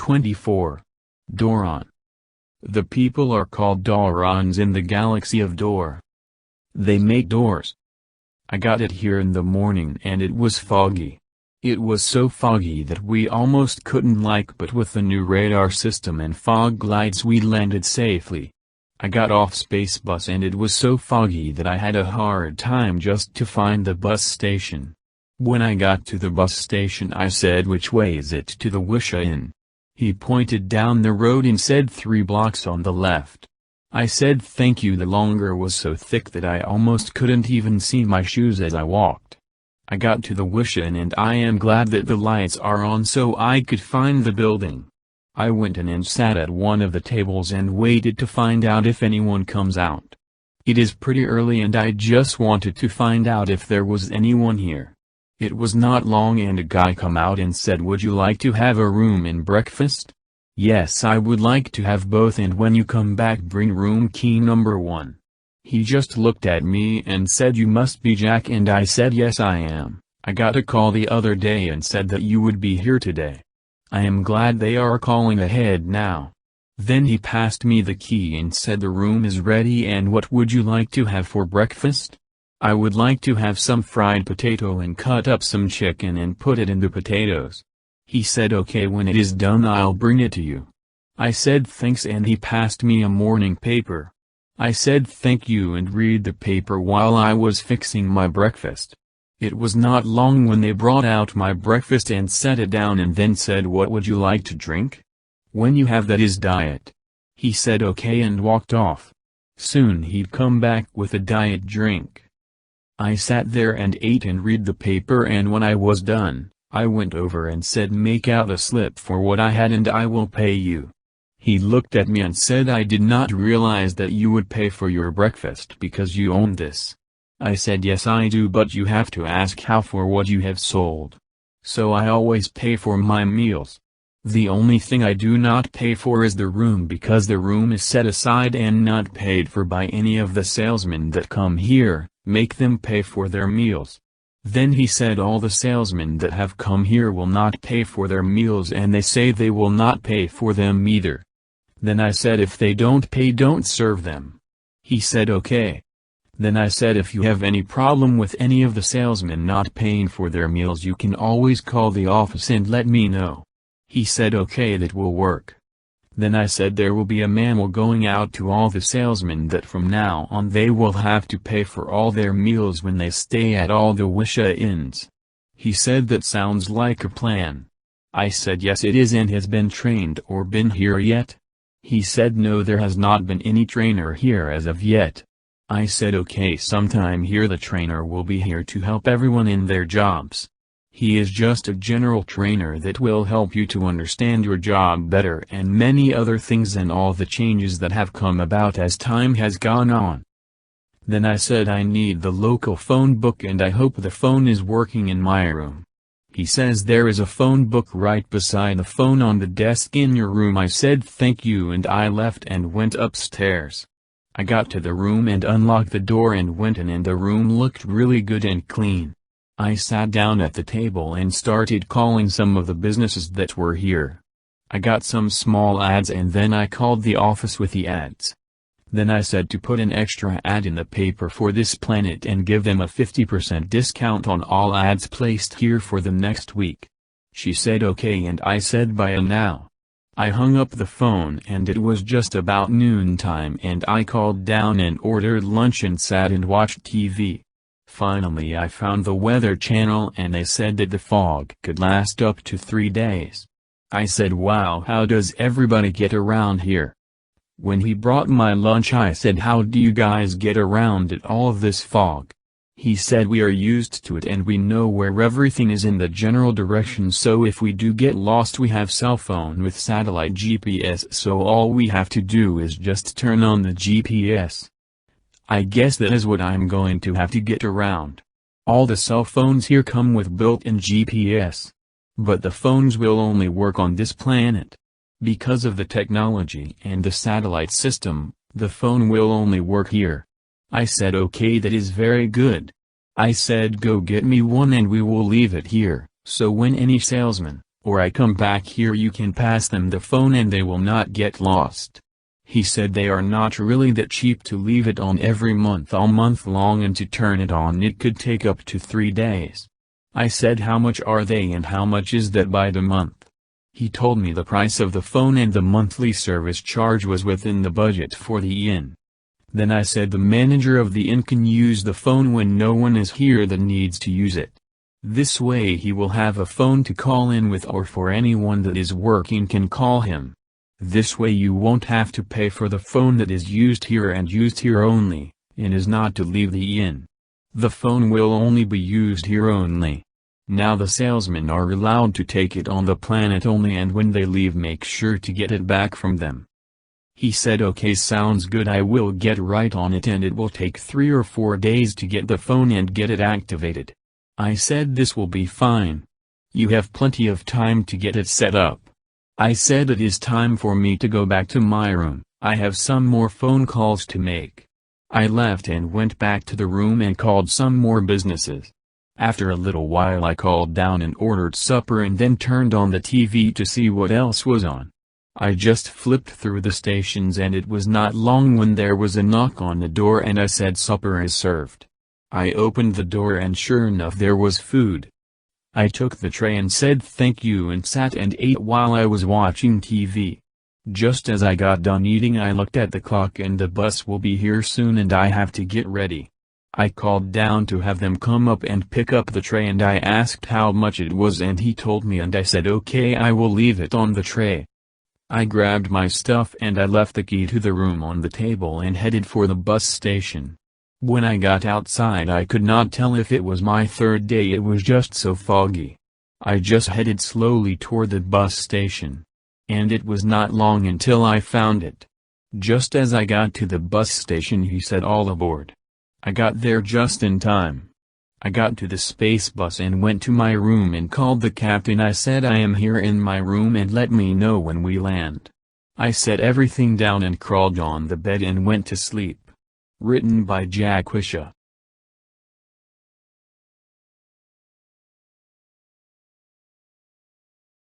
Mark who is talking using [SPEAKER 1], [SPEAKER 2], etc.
[SPEAKER 1] 24. DOORON. The people are called DOORONS in the galaxy of Door. They make doors. I got it here in the morning and it was foggy. It was so foggy that we almost couldn't but with the new radar system and fog lights we landed safely. I got off space bus and it was so foggy that I had a hard time just to find the bus station. When I got to the bus station I said, "Which way is it to the Wisha Inn?" He pointed down the road and said 3 blocks on the left. I said thank you. The longer was so thick that I almost couldn't even see my shoes as I walked. I got to the Wisha Inn and I am glad that the lights are on so I could find the building. I went in and sat at one of the tables and waited to find out if anyone comes out. It is pretty early and I just wanted to find out if there was anyone here. It was not long and a guy come out and said, "Would you like to have a room and breakfast?" Yes, I would like to have both, and when you come back bring room key number 1. He just looked at me and said, "You must be Jack," and I said, "Yes I am. I got a call the other day and said that you would be here today. I am glad they are calling ahead now." Then he passed me the key and said, "The room is ready, and what would you like to have for breakfast?" I would like to have some fried potato and cut up some chicken and put it in the potatoes. He said, "Okay, when it is done I'll bring it to you." I said thanks and he passed me a morning paper. I said thank you and read the paper while I was fixing my breakfast. It was not long when they brought out my breakfast and set it down and then said, "What would you like to drink? When you have that is diet." He said okay and walked off. Soon he'd come back with a diet drink. I sat there and ate and read the paper, and when I was done, I went over and said, "Make out a slip for what I had and I will pay you." He looked at me and said, "I did not realize that you would pay for your breakfast because you own this." I said, "Yes I do, but you have to ask how for what you have sold. So I always pay for my meals. The only thing I do not pay for is the room, because the room is set aside and not paid for by any of the salesmen that come here. Make them pay for their meals." Then he said, "All the salesmen that have come here will not pay for their meals, and they say they will not pay for them either." Then I said, "If they don't pay, don't serve them." He said okay. Then I said, "If you have any problem with any of the salesmen not paying for their meals, you can always call the office and let me know." He said okay, that will work. Then I said, "There will be a manual going out to all the salesmen that from now on they will have to pay for all their meals when they stay at all the Wisha Inns." He said, "That sounds like a plan." I said, "Yes it is, and has been trained or been here yet?" He said, "No, there has not been any trainer here as of yet." I said, "Okay, sometime here the trainer will be here to help everyone in their jobs. He is just a general trainer that will help you to understand your job better and many other things and all the changes that have come about as time has gone on." Then I said, "I need the local phone book and I hope the phone is working in my room." He says, "There is a phone book right beside the phone on the desk in your room." I said thank you and I left and went upstairs. I got to the room and unlocked the door and went in, and the room looked really good and clean. I sat down at the table and started calling some of the businesses that were here. I got some small ads and then I called the office with the ads. Then I said to put an extra ad in the paper for this planet and give them a 50% discount on all ads placed here for the next week. She said okay and I said bye now. I hung up the phone and it was just about noontime and I called down and ordered lunch and sat and watched TV. Finally I found the Weather Channel and they said that the fog could last up to 3 days. I said, "Wow, how does everybody get around here?" When he brought my lunch I said, "How do you guys get around at all of this fog?" He said, "We are used to it and we know where everything is in the general direction, so if we do get lost we have cell phone with satellite GPS, so all we have to do is just turn on the GPS. I guess that is what I'm going to have to get around. All the cell phones here come with built-in GPS. But the phones will only work on this planet. Because of the technology and the satellite system, the phone will only work here." I said, "Okay, that is very good." I said, "Go get me one and we will leave it here, so when any salesman, or I come back here. You can pass them the phone and they will not get lost. He said they are not really that cheap to leave it on every month all month long, and to turn it on it could take up to 3 days. I said how much are they and how much is that by the month. He told me the price of the phone and the monthly service charge was within the budget for the inn. Then I said the manager of the inn can use the phone when no one is here that needs to use it. This way he will have a phone to call in with, or for anyone that is working can call him. This way you won't have to pay for the phone that is used here and used here only, and is not to leave the inn. The phone will only be used here only. Now the salesmen are allowed to take it on the planet only, and when they leave make sure to get it back from them. He said okay, sounds good, I will get right on it, and it will take 3 or 4 days to get the phone and get it activated. I said this will be fine. You have plenty of time to get it set up. I said it is time for me to go back to my room, I have some more phone calls to make. I left and went back to the room and called some more businesses. After a little while I called down and ordered supper and then turned on the TV to see what else was on. I just flipped through the stations and it was not long when there was a knock on the door and I said supper is served. I opened the door and sure enough there was food. I took the tray and said thank you and sat and ate while I was watching TV. Just as I got done eating I looked at the clock and the bus will be here soon and I have to get ready. I called down to have them come up and pick up the tray and I asked how much it was and he told me and I said okay, I will leave it on the tray. I grabbed my stuff and I left the key to the room on the table and headed for the bus station. When I got outside I could not tell if it was my 3rd day, it was just so foggy. I just headed slowly toward the bus station. And it was not long until I found it. Just as I got to the bus station he said all aboard. I got there just in time. I got to the space bus and went to my room and called the captain. I said I am here in my room and let me know when we land. I set everything down and crawled on the bed and went to sleep. Written by Wisha.